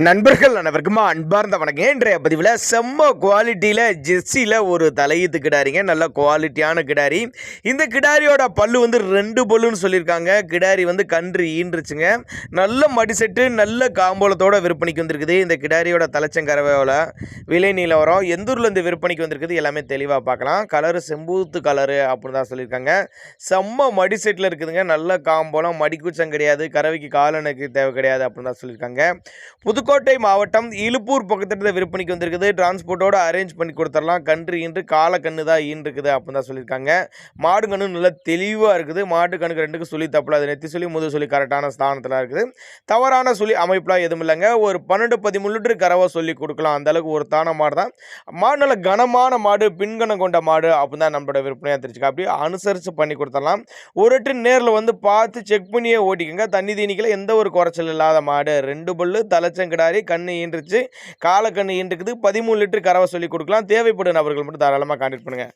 நண்பர்கள் அனைவருக்குமா அன்பார்ந்த வணக்கம். இன்றைய பதிவில் செம்ம குவாலிட்டியில் ஜெர்சியில் ஒரு தலையீத்து கிடாரிங்க. நல்ல குவாலிட்டியான கிடாரி. இந்த கிடாரியோட பல்லு வந்து 2 பல்லுன்னு சொல்லியிருக்காங்க. கிடாரி வந்து கன்று ஈன்றுச்சுங்க. நல்ல மடிசெட்டு நல்ல காம்போலத்தோட விற்பனைக்கு வந்திருக்குது. இந்த கிடாரியோட தலைச்சங்கரவையோட விலை நிலவரம் எந்த ஊர்லேருந்து விற்பனைக்கு வந்திருக்குது எல்லாமே தெளிவாக பார்க்கலாம். கலரு செம்பூத்து கலரு அப்படின்னு தான் சொல்லியிருக்காங்க. செம்ம மடிசெட்டில் இருக்குதுங்க. நல்ல காம்போலம், மடிக்குச்சம் கிடையாது, கறவைக்கு காலனுக்கு தேவை கிடையாது அப்படின்னு தான் சொல்லியிருக்காங்க. புதுக்கோட்டை மாவட்டம் இலுப்பூர் பக்கத்தில் விற்பனைக்கு வந்திருக்குது. டிரான்ஸ்போர்ட்டோட அரேஞ்ச் பண்ணி கொடுத்துடலாம். கன்று ஈன்று கால கன்று தான் ஈன்றுக்குது அப்படின்னு தான் சொல்லியிருக்காங்க. மாடு கன்று நல்லா தெளிவாக இருக்குது. மாட்டு கணுக்கு ரெண்டுக்கு சொல்லி தப்பில் அது நெத்தி சொல்லி முது சொல்லி கரெக்டான ஸ்தானத்தில் இருக்குது. தவறான சொல்லி அமைப்பெலாம் எதுவும் இல்லைங்க. ஒரு 12-13 லிட்டர் கறவை சொல்லி கொடுக்கலாம். அந்தளவுக்கு ஒரு தான மாடு தான். மாடு நல்ல கனமான மாடு, பின்கணம் கொண்ட மாடு அப்படின்னு தான் நம்மளோட விற்பனையாக தெரிஞ்சுக்க. அப்படியே அனுசரித்து பண்ணி கொடுத்துடலாம். ஒரு ட்ரிப் நேரில் வந்து பார்த்து செக் பண்ணியே ஓட்டிக்கோங்க. தண்ணி தீனிக்கில் எந்த ஒரு குறைச்சல் இல்லாத மாடு. 2 பல்லு தலைச்சங்கிடாரி, கண்ணு ஈன்றுச்சு, கால கண்ணு ஈன்றுக்குது. 13 லிட்டர் கறவை சொல்லி கொடுக்கலாம். தேவைப்படும் நபர்கள் மட்டும் தாராளமாக கான்டாக்ட் பண்ணுங்கள்.